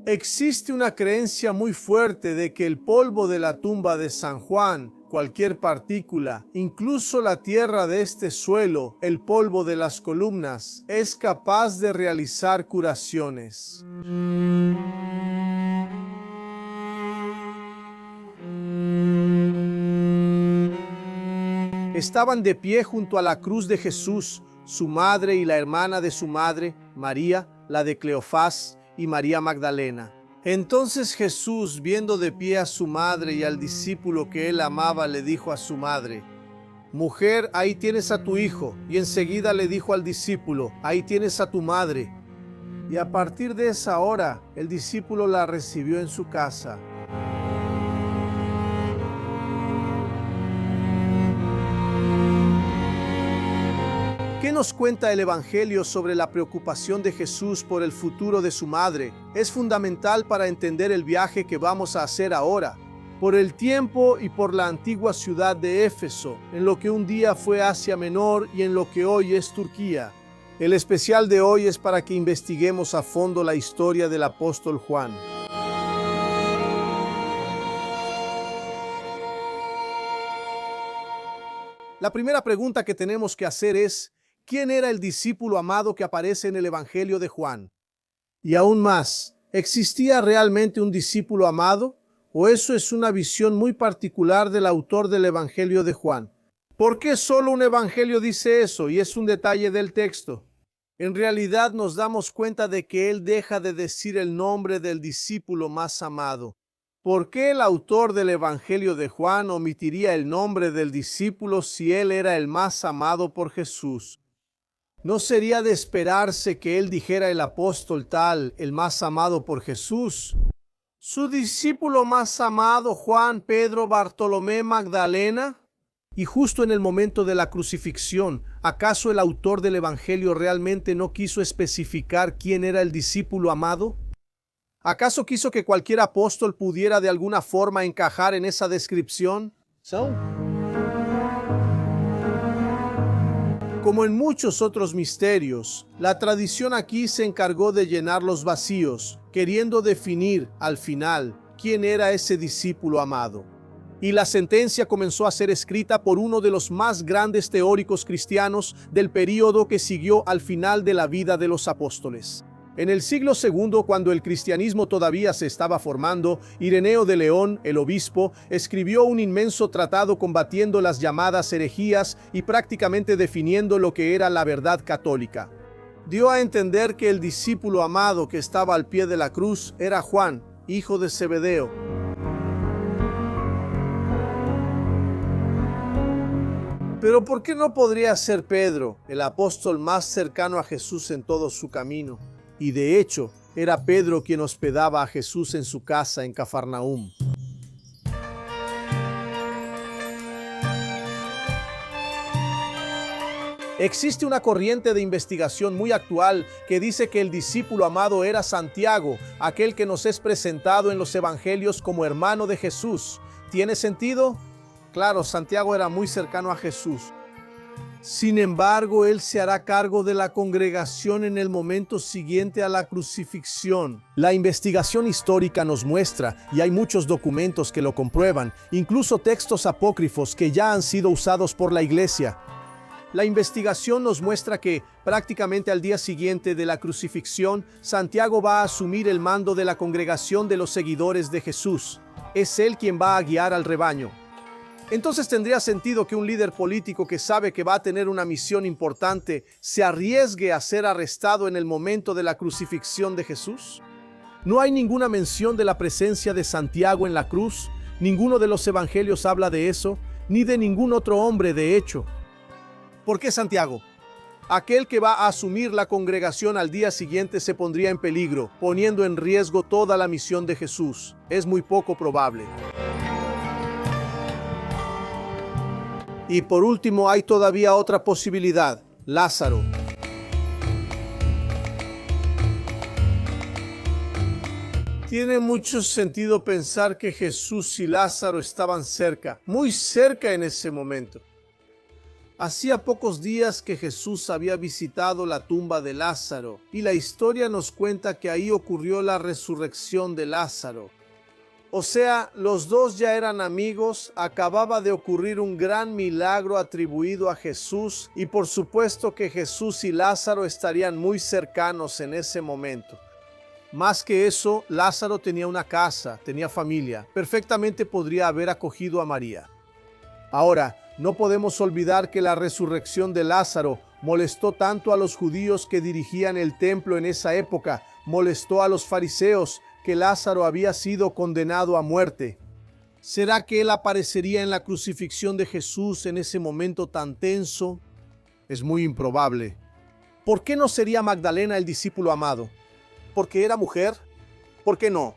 Existe una creencia muy fuerte de que el polvo de la tumba de San Juan, cualquier partícula, incluso la tierra de este suelo, el polvo de las columnas, es capaz de realizar curaciones. Estaban de pie junto a la cruz de Jesús, su madre y la hermana de su madre, María, la de Cleofás, y María Magdalena. Entonces Jesús, viendo de pie a su madre y al discípulo que él amaba, le dijo a su madre: «Mujer, ahí tienes a tu hijo». Y enseguida le dijo al discípulo: «Ahí tienes a tu madre». Y a partir de esa hora, el discípulo la recibió en su casa. ¿Qué nos cuenta el Evangelio sobre la preocupación de Jesús por el futuro de su madre? Es fundamental para entender el viaje que vamos a hacer ahora, por el tiempo y por la antigua ciudad de Éfeso, en lo que un día fue Asia Menor y en lo que hoy es Turquía. El especial de hoy es para que investiguemos a fondo la historia del apóstol Juan. La primera pregunta que tenemos que hacer es: ¿quién era el discípulo amado que aparece en el Evangelio de Juan? Y aún más, ¿existía realmente un discípulo amado? ¿O eso es una visión muy particular del autor del Evangelio de Juan? ¿Por qué solo un evangelio dice eso y es un detalle del texto? En realidad nos damos cuenta de que él deja de decir el nombre del discípulo más amado. ¿Por qué el autor del Evangelio de Juan omitiría el nombre del discípulo si él era el más amado por Jesús? ¿No sería de esperarse que él dijera el apóstol tal, el más amado por Jesús? ¿Su discípulo más amado, Juan, Pedro, Bartolomé, Magdalena? Y justo en el momento de la crucifixión, ¿acaso el autor del Evangelio realmente no quiso especificar quién era el discípulo amado? ¿Acaso quiso que cualquier apóstol pudiera de alguna forma encajar en esa descripción? Como en muchos otros misterios, la tradición aquí se encargó de llenar los vacíos, queriendo definir, al final, quién era ese discípulo amado. Y la sentencia comenzó a ser escrita por uno de los más grandes teóricos cristianos del período que siguió al final de la vida de los apóstoles. En el siglo II, cuando el cristianismo todavía se estaba formando, Ireneo de León, el obispo, escribió un inmenso tratado combatiendo las llamadas herejías y prácticamente definiendo lo que era la verdad católica. Dio a entender que el discípulo amado que estaba al pie de la cruz era Juan, hijo de Zebedeo. Pero ¿por qué no podría ser Pedro, el apóstol más cercano a Jesús en todo su camino? Y de hecho, era Pedro quien hospedaba a Jesús en su casa en Cafarnaúm. Existe una corriente de investigación muy actual que dice que el discípulo amado era Santiago, aquel que nos es presentado en los evangelios como hermano de Jesús. ¿Tiene sentido? Claro, Santiago era muy cercano a Jesús. Sin embargo, él se hará cargo de la congregación en el momento siguiente a la crucifixión. La investigación histórica nos muestra, y hay muchos documentos que lo comprueban, incluso textos apócrifos que ya han sido usados por la Iglesia. La investigación nos muestra que, prácticamente al día siguiente de la crucifixión, Santiago va a asumir el mando de la congregación de los seguidores de Jesús. Es él quien va a guiar al rebaño. Entonces tendría sentido que un líder político que sabe que va a tener una misión importante se arriesgue a ser arrestado en el momento de la crucifixión de Jesús. No hay ninguna mención de la presencia de Santiago en la cruz, ninguno de los evangelios habla de eso, ni de ningún otro hombre de hecho. ¿Por qué Santiago? Aquel que va a asumir la congregación al día siguiente se pondría en peligro, poniendo en riesgo toda la misión de Jesús. Es muy poco probable. Y por último, hay todavía otra posibilidad: Lázaro. Tiene mucho sentido pensar que Jesús y Lázaro estaban cerca, muy cerca en ese momento. Hacía pocos días que Jesús había visitado la tumba de Lázaro, y la historia nos cuenta que ahí ocurrió la resurrección de Lázaro. O sea, los dos ya eran amigos, acababa de ocurrir un gran milagro atribuido a Jesús, y por supuesto que Jesús y Lázaro estarían muy cercanos en ese momento. Más que eso, Lázaro tenía una casa, tenía familia, perfectamente podría haber acogido a María. Ahora, no podemos olvidar que la resurrección de Lázaro molestó tanto a los judíos que dirigían el templo en esa época, molestó a los fariseos, que Lázaro había sido condenado a muerte. ¿Será que él aparecería en la crucifixión de Jesús en ese momento tan tenso? Es muy improbable. ¿Por qué no sería Magdalena el discípulo amado? ¿Porque era mujer? ¿Por qué no?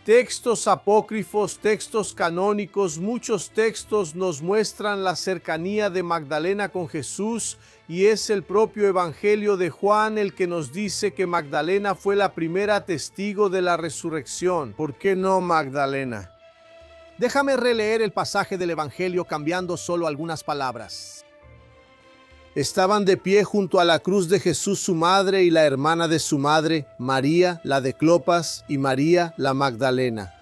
Textos apócrifos, textos canónicos, muchos textos nos muestran la cercanía de Magdalena con Jesús, y es el propio Evangelio de Juan el que nos dice que Magdalena fue la primera testigo de la resurrección. ¿Por qué no Magdalena? Déjame releer el pasaje del Evangelio cambiando solo algunas palabras. Estaban de pie junto a la cruz de Jesús su madre y la hermana de su madre, María, la de Clopas, y María, la Magdalena.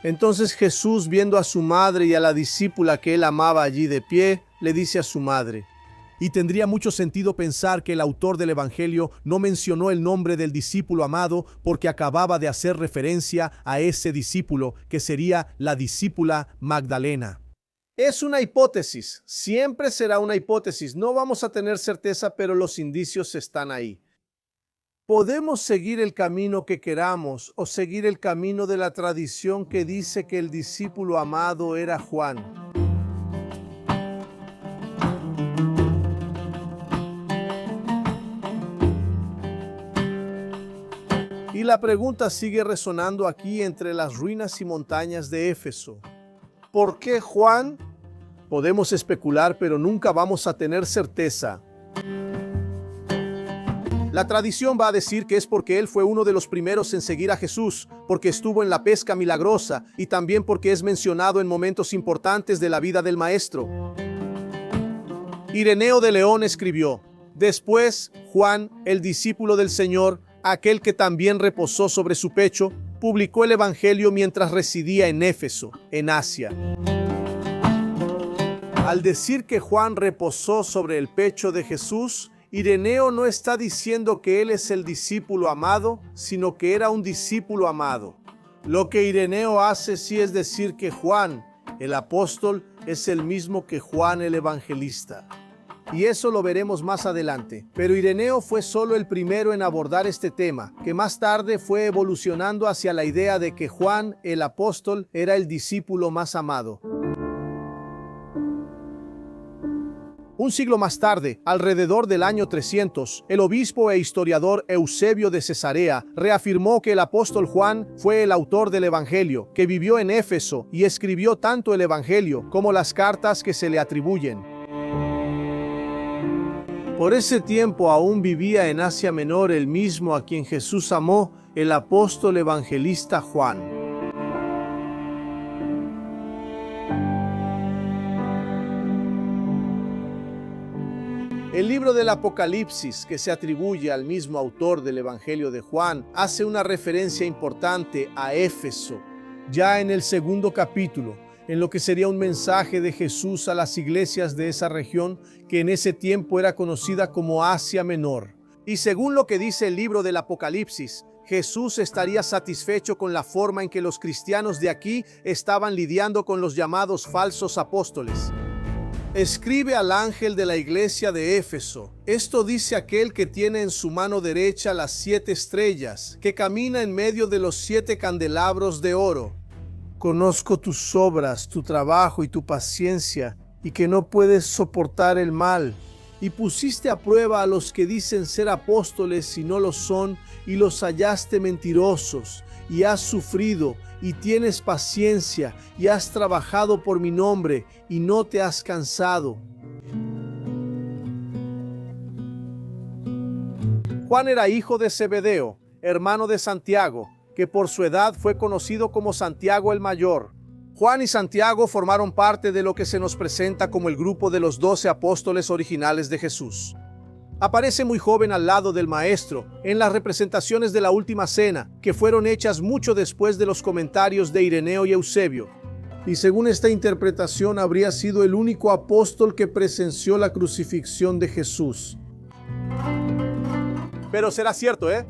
Entonces Jesús, viendo a su madre y a la discípula que él amaba allí de pie, le dice a su madre. Y tendría mucho sentido pensar que el autor del Evangelio no mencionó el nombre del discípulo amado porque acababa de hacer referencia a ese discípulo, que sería la discípula Magdalena. Es una hipótesis, siempre será una hipótesis, no vamos a tener certeza, pero los indicios están ahí. Podemos seguir el camino que queramos o seguir el camino de la tradición que dice que el discípulo amado era Juan. Y la pregunta sigue resonando aquí entre las ruinas y montañas de Éfeso. ¿Por qué Juan? Podemos especular, pero nunca vamos a tener certeza. La tradición va a decir que es porque él fue uno de los primeros en seguir a Jesús, porque estuvo en la pesca milagrosa y también porque es mencionado en momentos importantes de la vida del Maestro. Ireneo de León escribió: después, Juan, el discípulo del Señor, aquel que también reposó sobre su pecho, publicó el Evangelio mientras residía en Éfeso, en Asia. Al decir que Juan reposó sobre el pecho de Jesús, Ireneo no está diciendo que él es el discípulo amado, sino que era un discípulo amado. Lo que Ireneo hace sí es decir que Juan, el apóstol, es el mismo que Juan el evangelista. Y eso lo veremos más adelante. Pero Ireneo fue solo el primero en abordar este tema, que más tarde fue evolucionando hacia la idea de que Juan, el apóstol, era el discípulo más amado. Un siglo más tarde, alrededor del año 300, el obispo e historiador Eusebio de Cesarea reafirmó que el apóstol Juan fue el autor del Evangelio, que vivió en Éfeso y escribió tanto el Evangelio como las cartas que se le atribuyen. Por ese tiempo aún vivía en Asia Menor el mismo a quien Jesús amó, el apóstol evangelista Juan. El libro del Apocalipsis, que se atribuye al mismo autor del Evangelio de Juan, hace una referencia importante a Éfeso, ya en el segundo capítulo, en lo que sería un mensaje de Jesús a las iglesias de esa región que en ese tiempo era conocida como Asia Menor. Y según lo que dice el libro del Apocalipsis, Jesús estaría satisfecho con la forma en que los cristianos de aquí estaban lidiando con los llamados falsos apóstoles. Escribe al ángel de la iglesia de Éfeso: esto dice aquel que tiene en su mano derecha las 7 estrellas, que camina en medio de los 7 candelabros de oro. Conozco tus obras, tu trabajo y tu paciencia, y que no puedes soportar el mal. Y pusiste a prueba a los que dicen ser apóstoles y no lo son, y los hallaste mentirosos, y has sufrido, y tienes paciencia, y has trabajado por mi nombre, y no te has cansado. Juan era hijo de Zebedeo, hermano de Santiago, que por su edad fue conocido como Santiago el Mayor. Juan y Santiago formaron parte de lo que se nos presenta como el grupo de los 12 apóstoles originales de Jesús. Aparece muy joven al lado del Maestro en las representaciones de la Última Cena, que fueron hechas mucho después de los comentarios de Ireneo y Eusebio. Y según esta interpretación, habría sido el único apóstol que presenció la crucifixión de Jesús. Pero será cierto, ¿eh?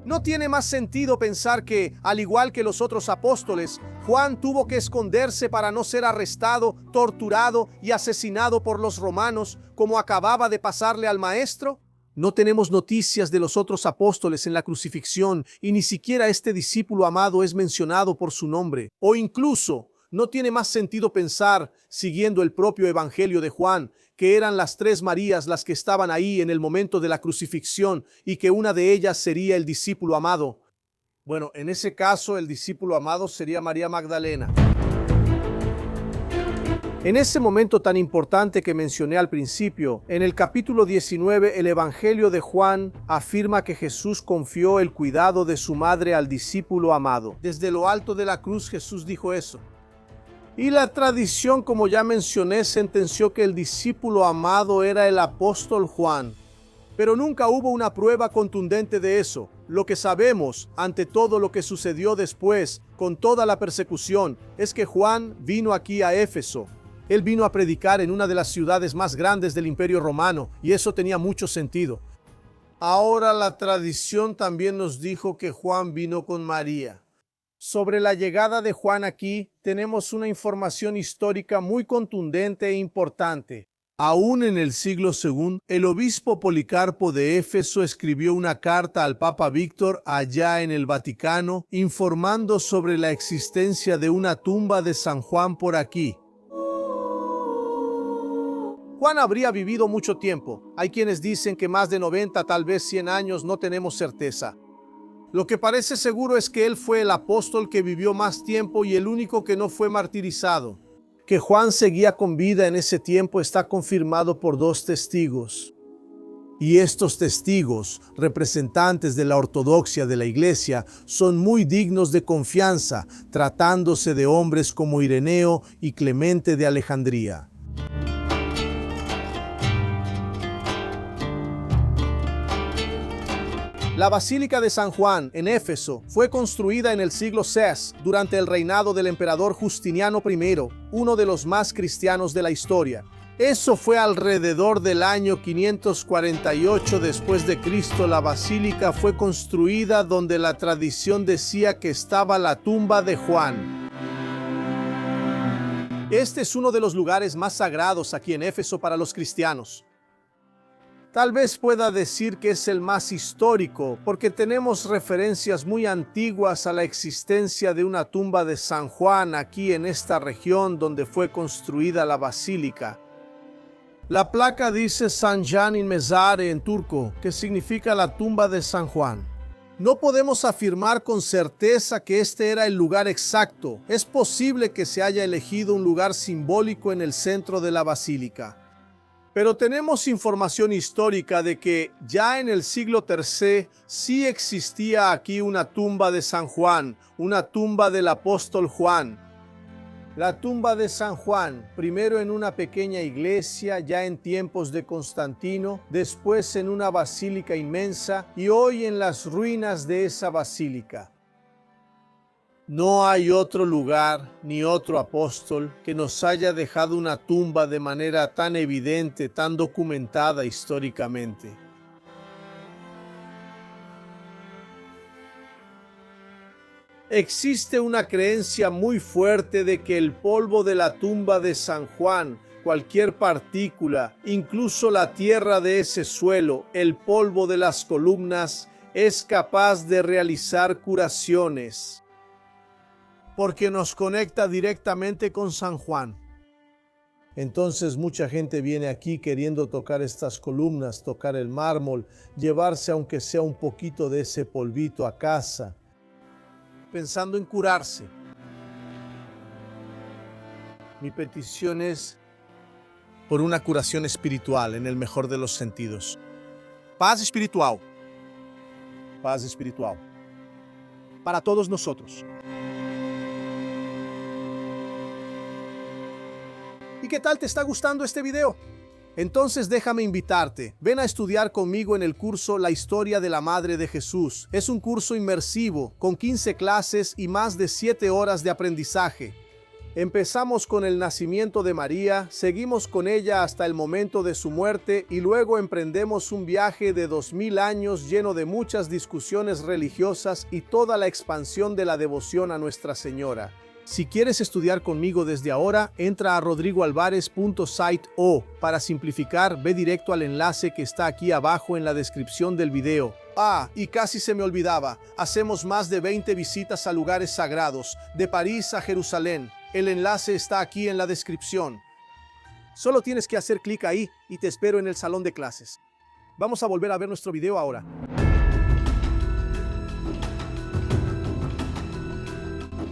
¿No tiene más sentido pensar que, al igual que los otros apóstoles, Juan tuvo que esconderse para no ser arrestado, torturado y asesinado por los romanos, como acababa de pasarle al Maestro? No tenemos noticias de los otros apóstoles en la crucifixión y ni siquiera este discípulo amado es mencionado por su nombre. O incluso, ¿no tiene más sentido pensar, siguiendo el propio Evangelio de Juan, que eran las 3 Marías las que estaban ahí en el momento de la crucifixión y que una de ellas sería el discípulo amado? Bueno, en ese caso el discípulo amado sería María Magdalena. En ese momento tan importante que mencioné al principio, en el capítulo 19, el Evangelio de Juan afirma que Jesús confió el cuidado de su madre al discípulo amado. Desde lo alto de la cruz Jesús dijo eso. Y la tradición, como ya mencioné, sentenció que el discípulo amado era el apóstol Juan. Pero nunca hubo una prueba contundente de eso. Lo que sabemos, ante todo lo que sucedió después, con toda la persecución, es que Juan vino aquí a Éfeso. Él vino a predicar en una de las ciudades más grandes del Imperio Romano, y eso tenía mucho sentido. Ahora la tradición también nos dijo que Juan vino con María. Sobre la llegada de Juan aquí, tenemos una información histórica muy contundente e importante. Aún en el siglo II, el obispo Policarpo de Éfeso escribió una carta al Papa Víctor allá en el Vaticano, informando sobre la existencia de una tumba de San Juan por aquí. Juan habría vivido mucho tiempo. Hay quienes dicen que más de 90, tal vez 100 años, no tenemos certeza. Lo que parece seguro es que él fue el apóstol que vivió más tiempo y el único que no fue martirizado. Que Juan seguía con vida en ese tiempo está confirmado por 2 testigos. Y estos testigos, representantes de la ortodoxia de la Iglesia, son muy dignos de confianza, tratándose de hombres como Ireneo y Clemente de Alejandría. La Basílica de San Juan, en Éfeso, fue construida en el siglo VI durante el reinado del emperador Justiniano I, uno de los más cristianos de la historia. Eso fue alrededor del año 548 después de Cristo. La basílica fue construida donde la tradición decía que estaba la tumba de Juan. Este es uno de los lugares más sagrados aquí en Éfeso para los cristianos. Tal vez pueda decir que es el más histórico, porque tenemos referencias muy antiguas a la existencia de una tumba de San Juan aquí en esta región donde fue construida la basílica. La placa dice San Can in Mezare en turco, que significa la tumba de San Juan. No podemos afirmar con certeza que este era el lugar exacto. Es posible que se haya elegido un lugar simbólico en el centro de la basílica. Pero tenemos información histórica de que ya en el siglo III sí existía aquí una tumba de San Juan, una tumba del apóstol Juan. La tumba de San Juan, primero en una pequeña iglesia ya en tiempos de Constantino, después en una basílica inmensa y hoy en las ruinas de esa basílica. No hay otro lugar ni otro apóstol que nos haya dejado una tumba de manera tan evidente, tan documentada históricamente. Existe una creencia muy fuerte de que el polvo de la tumba de San Juan, cualquier partícula, incluso la tierra de ese suelo, el polvo de las columnas, es capaz de realizar curaciones, porque nos conecta directamente con San Juan. Entonces mucha gente viene aquí queriendo tocar estas columnas, tocar el mármol, llevarse aunque sea un poquito de ese polvito a casa, pensando en curarse. Mi petición es por una curación espiritual en el mejor de los sentidos. Paz espiritual. Paz espiritual. Para todos nosotros. qué tal te está gustando este video? Entonces déjame invitarte. Ven a estudiar conmigo en el curso La historia de la Madre de Jesús. Es un curso inmersivo, con 15 clases y más de 7 horas de aprendizaje. Empezamos con el nacimiento de María, seguimos con ella hasta el momento de su muerte y luego emprendemos un viaje de 2000 años lleno de muchas discusiones religiosas y toda la expansión de la devoción a Nuestra Señora. Si quieres estudiar conmigo desde ahora, entra a rodrigoalvarez.site. Para simplificar, ve directo al enlace que está aquí abajo en la descripción del video. Y casi se me olvidaba, hacemos más de 20 visitas a lugares sagrados, de París a Jerusalén. El enlace está aquí en la descripción. Solo tienes que hacer clic ahí y te espero en el salón de clases. Vamos a volver a ver nuestro video ahora.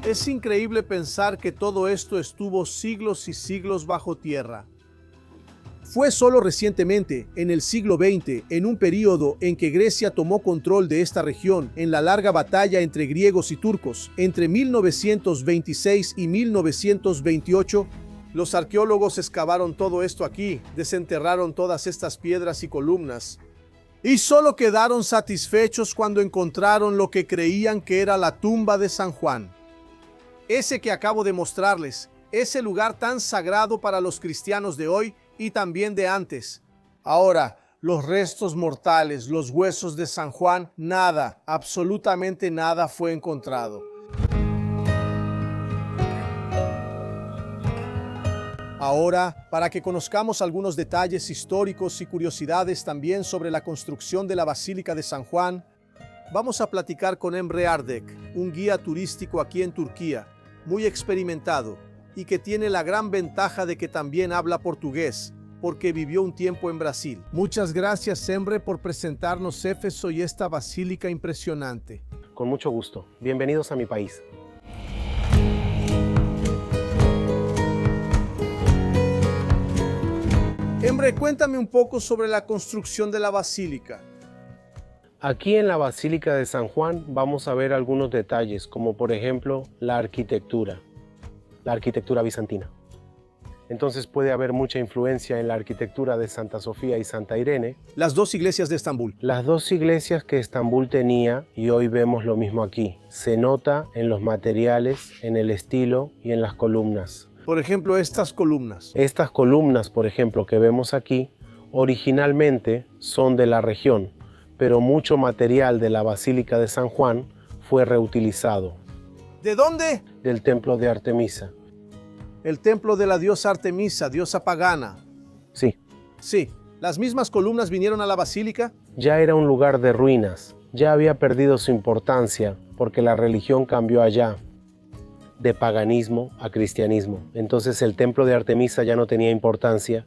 Es increíble pensar que todo esto estuvo siglos y siglos bajo tierra. Fue solo recientemente, en el siglo XX, en un periodo en que Grecia tomó control de esta región en la larga batalla entre griegos y turcos, entre 1926 y 1928, los arqueólogos excavaron todo esto aquí, desenterraron todas estas piedras y columnas, y solo quedaron satisfechos cuando encontraron lo que creían que era la tumba de San Juan. Ese que acabo de mostrarles, ese lugar tan sagrado para los cristianos de hoy y también de antes. Ahora, los restos mortales, los huesos de San Juan, nada, absolutamente nada fue encontrado. Ahora, para que conozcamos algunos detalles históricos y curiosidades también sobre la construcción de la Basílica de San Juan, vamos a platicar con Emre Ardek, un guía turístico aquí en Turquía, muy experimentado, y que tiene la gran ventaja de que también habla portugués, porque vivió un tiempo en Brasil. Muchas gracias, Emre, por presentarnos Éfeso y esta basílica impresionante. Con mucho gusto. Bienvenidos a mi país. Emre, cuéntame un poco sobre la construcción de la basílica. Aquí en la Basílica de San Juan vamos a ver algunos detalles, como por ejemplo la arquitectura bizantina. Entonces puede haber mucha influencia en la arquitectura de Santa Sofía y Santa Irene. Las dos iglesias de Estambul. Las dos iglesias que Estambul tenía, y hoy vemos lo mismo aquí. Se nota en los materiales, en el estilo y en las columnas. Por ejemplo, estas columnas. Estas columnas, por ejemplo, que vemos aquí, originalmente son de la región, pero mucho material de la Basílica de San Juan fue reutilizado. ¿De dónde? Del templo de Artemisa. El templo de la diosa Artemisa, diosa pagana. Sí. Sí. ¿Las mismas columnas vinieron a la basílica? Ya era un lugar de ruinas. Ya había perdido su importancia porque la religión cambió allá de paganismo a cristianismo. Entonces el templo de Artemisa ya no tenía importancia.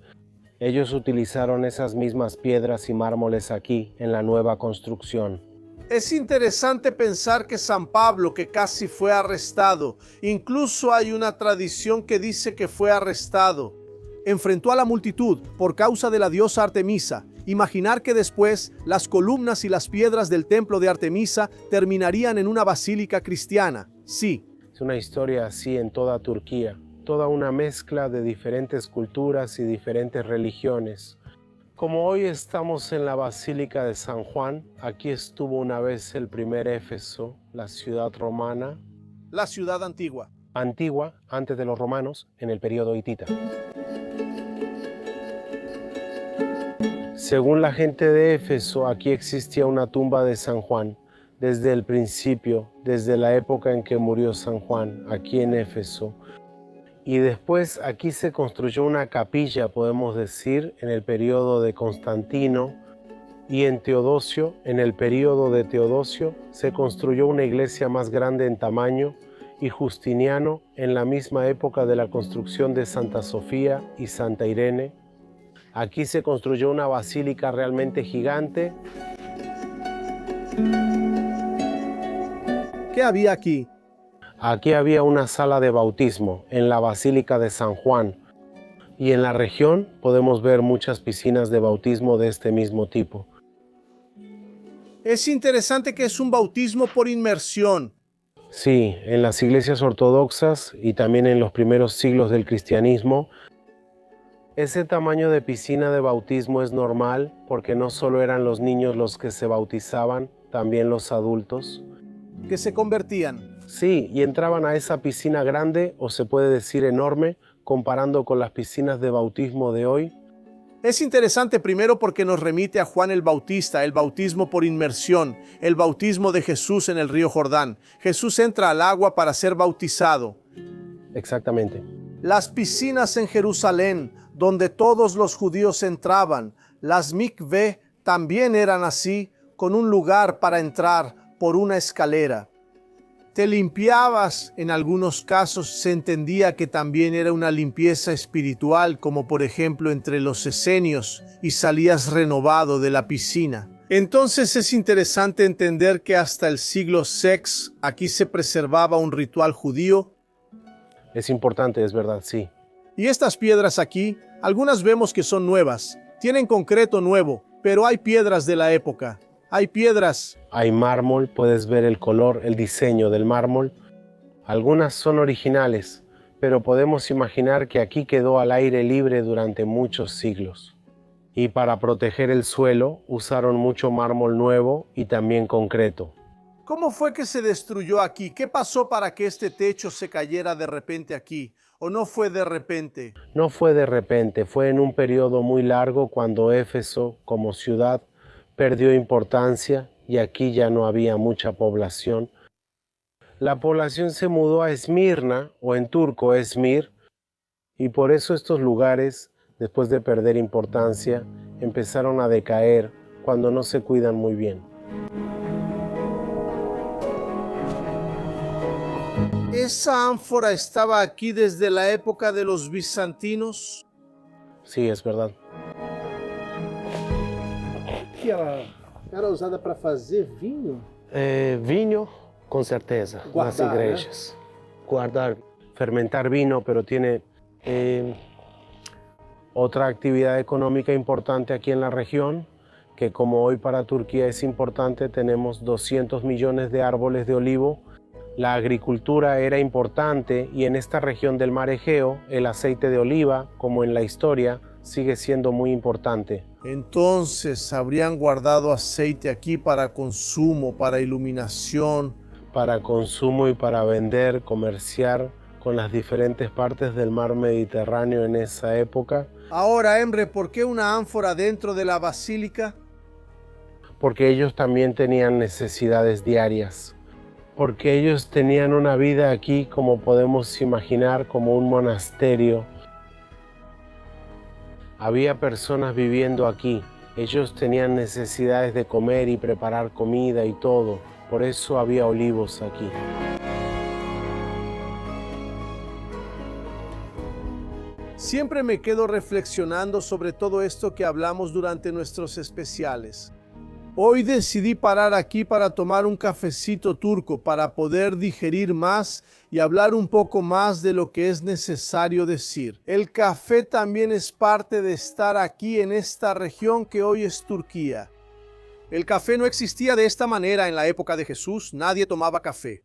Ellos utilizaron esas mismas piedras y mármoles aquí en la nueva construcción. Es interesante pensar que San Pablo, que casi fue arrestado, incluso hay una tradición que dice que fue arrestado, enfrentó a la multitud por causa de la diosa Artemisa. Imaginar que después las columnas y las piedras del templo de Artemisa terminarían en una basílica cristiana. Sí. Es una historia así en toda Turquía. Toda una mezcla de diferentes culturas y diferentes religiones. Como hoy estamos en la Basílica de San Juan, aquí estuvo una vez el primer Éfeso, la ciudad romana. La ciudad antigua. Antigua, antes de los romanos, en el periodo hitita. Según la gente de Éfeso, aquí existía una tumba de San Juan. Desde el principio, desde la época en que murió San Juan, aquí en Éfeso. Y después aquí se construyó una capilla, podemos decir, en el periodo de Constantino, y en Teodosio, en el periodo de Teodosio, se construyó una iglesia más grande en tamaño, y Justiniano, en la misma época de la construcción de Santa Sofía y Santa Irene, aquí se construyó una basílica realmente gigante. ¿Qué había aquí? Aquí había una sala de bautismo en la Basílica de San Juan y en la región podemos ver muchas piscinas de bautismo de este mismo tipo. Es interesante que es un bautismo por inmersión. Sí, en las iglesias ortodoxas y también en los primeros siglos del cristianismo, Ese tamaño de piscina de bautismo es normal porque no solo eran los niños los que se bautizaban, también los adultos. Que se convertían. Sí, y entraban a esa piscina grande, o se puede decir enorme, comparando con las piscinas de bautismo de hoy. Es interesante primero porque nos remite a Juan el Bautista, el bautismo por inmersión, el bautismo de Jesús en el río Jordán. Jesús entra al agua para ser bautizado. Exactamente. Las piscinas en Jerusalén, donde todos los judíos entraban, las mikvé también eran así, con un lugar para entrar por una escalera. Te limpiabas, en algunos casos se entendía que también era una limpieza espiritual, como por ejemplo entre los esenios, y salías renovado de la piscina. Entonces es interesante entender que hasta el siglo VI aquí se preservaba un ritual judío. Es importante, es verdad, sí. Y estas piedras aquí, algunas vemos que son nuevas, tienen concreto nuevo, pero hay piedras de la época. Hay piedras. Hay mármol, puedes ver el color, el diseño del mármol. Algunas son originales, pero podemos imaginar que aquí quedó al aire libre durante muchos siglos. Y para proteger el suelo usaron mucho mármol nuevo y también concreto. ¿Cómo fue que se destruyó aquí? ¿Qué pasó para que este techo se cayera de repente aquí? ¿O no fue de repente? No fue de repente, fue en un periodo muy largo cuando Éfeso, como ciudad, perdió importancia y aquí ya no había mucha población. La población se mudó a Esmirna, o en turco Esmir, y por eso estos lugares, después de perder importancia, empezaron a decaer cuando no se cuidan muy bien. ¿Esa ánfora estaba aquí desde la época de los bizantinos? Sí, es verdad. Que ela era usada para fazer vinho? Vino, con certeza, Guardar, las iglesias. Guardar, fermentar vino, pero tiene otra actividad económica importante aquí en la región, que como hoy para Turquía es importante, tenemos 200 millones de árboles de olivo. La agricultura era importante y en esta región del Mar Egeo, el aceite de oliva, como en la historia, sigue siendo muy importante. Entonces, ¿habrían guardado aceite aquí para consumo, para iluminación? Para consumo y para vender, comerciar con las diferentes partes del mar Mediterráneo en esa época. Ahora, Emre, ¿por qué una ánfora dentro de la basílica? Porque ellos también tenían necesidades diarias. Porque ellos tenían una vida aquí, como podemos imaginar, como un monasterio. Había personas viviendo aquí. Ellos tenían necesidades de comer y preparar comida y todo. Por eso había olivos aquí. Siempre me quedo reflexionando sobre todo esto que hablamos durante nuestros especiales. Hoy decidí parar aquí para tomar un cafecito turco para poder digerir más y hablar un poco más de lo que es necesario decir. El café también es parte de estar aquí en esta región que hoy es Turquía. El café no existía de esta manera en la época de Jesús, nadie tomaba café.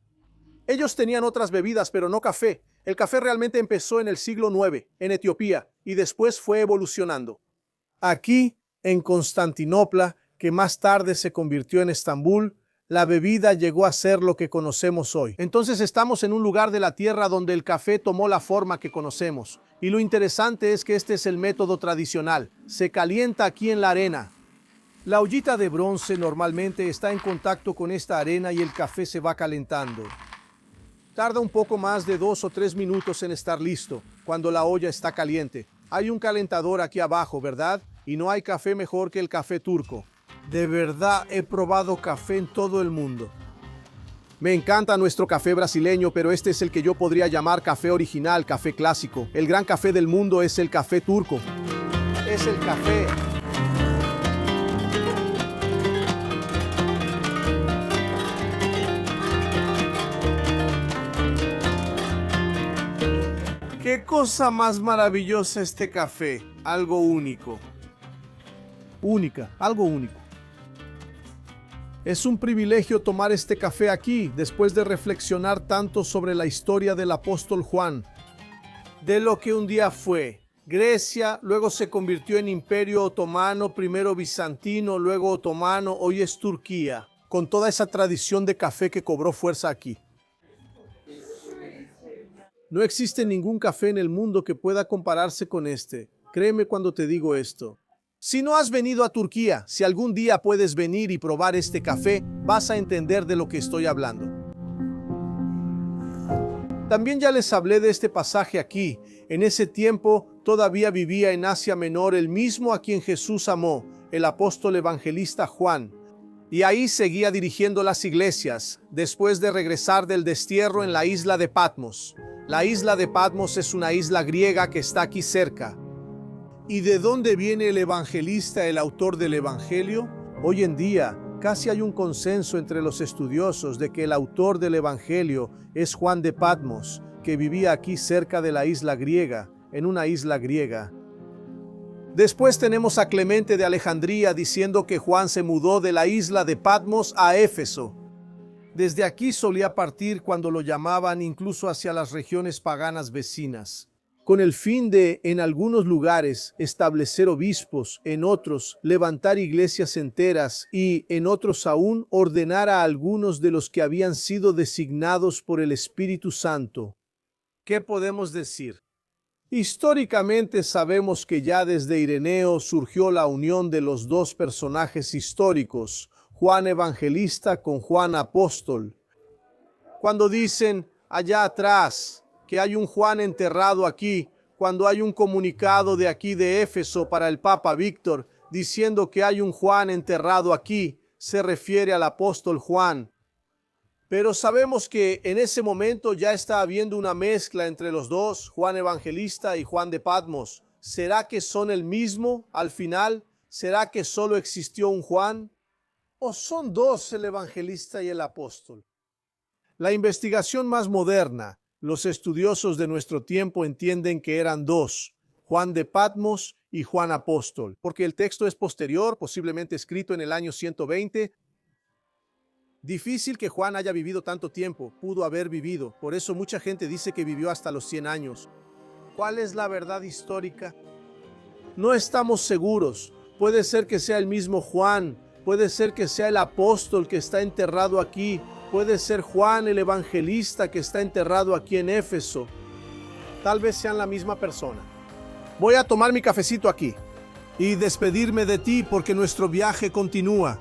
Ellos tenían otras bebidas, pero no café. El café realmente empezó en el siglo IX, en Etiopía, y después fue evolucionando. Aquí, en Constantinopla, que más tarde se convirtió en Estambul, la bebida llegó a ser lo que conocemos hoy. Entonces estamos en un lugar de la tierra donde el café tomó la forma que conocemos. Y lo interesante es que este es el método tradicional. Se calienta aquí en la arena. La ollita de bronce normalmente está en contacto con esta arena y el café se va calentando. Tarda un poco más de 2 o 3 minutos en estar listo, cuando la olla está caliente. Hay un calentador aquí abajo, ¿verdad? Y no hay café mejor que el café turco. De verdad he probado café en todo el mundo. Me encanta nuestro café brasileño, pero este es el que yo podría llamar café original, café clásico. El gran café del mundo es el café turco. Es el café. ¡Qué cosa más maravillosa este café! Algo único. Algo único. Es un privilegio tomar este café aquí, después de reflexionar tanto sobre la historia del apóstol Juan, de lo que un día fue Grecia, luego se convirtió en Imperio Otomano, primero bizantino, luego otomano, hoy es Turquía, con toda esa tradición de café que cobró fuerza aquí. No existe ningún café en el mundo que pueda compararse con este. Créeme cuando te digo esto. Si no has venido a Turquía, si algún día puedes venir y probar este café, vas a entender de lo que estoy hablando. También ya les hablé de este pasaje aquí. En ese tiempo todavía vivía en Asia Menor el mismo a quien Jesús amó, el apóstol evangelista Juan. Y ahí seguía dirigiendo las iglesias, después de regresar del destierro en la isla de Patmos. La isla de Patmos es una isla griega que está aquí cerca. ¿Y de dónde viene el evangelista, el autor del Evangelio? Hoy en día, casi hay un consenso entre los estudiosos de que el autor del Evangelio es Juan de Patmos, que vivía aquí cerca de la isla griega, en una isla griega. Después tenemos a Clemente de Alejandría diciendo que Juan se mudó de la isla de Patmos a Éfeso. Desde aquí solía partir cuando lo llamaban incluso hacia las regiones paganas vecinas, con el fin de, en algunos lugares, establecer obispos, en otros, levantar iglesias enteras y, en otros aún, ordenar a algunos de los que habían sido designados por el Espíritu Santo. ¿Qué podemos decir? Históricamente sabemos que ya desde Ireneo surgió la unión de los dos personajes históricos, Juan Evangelista con Juan Apóstol. Cuando dicen allá atrás que hay un Juan enterrado aquí, cuando hay un comunicado de aquí de Éfeso para el Papa Víctor diciendo que hay un Juan enterrado aquí, se refiere al apóstol Juan. Pero sabemos que en ese momento ya está habiendo una mezcla entre los dos, Juan Evangelista y Juan de Patmos. ¿Será que son el mismo al final? ¿Será que solo existió un Juan? ¿O son dos, el evangelista y el apóstol? La investigación más moderna, los estudiosos de nuestro tiempo entienden que eran dos, Juan de Patmos y Juan Apóstol, porque el texto es posterior, posiblemente escrito en el año 120. Difícil que Juan haya vivido tanto tiempo, pudo haber vivido, por eso mucha gente dice que vivió hasta los 100 años. ¿Cuál es la verdad histórica? No estamos seguros, puede ser que sea el mismo Juan, puede ser que sea el apóstol que está enterrado aquí, puede ser Juan el evangelista que está enterrado aquí en Éfeso. Tal vez sean la misma persona. Voy a tomar mi cafecito aquí y despedirme de ti porque nuestro viaje continúa.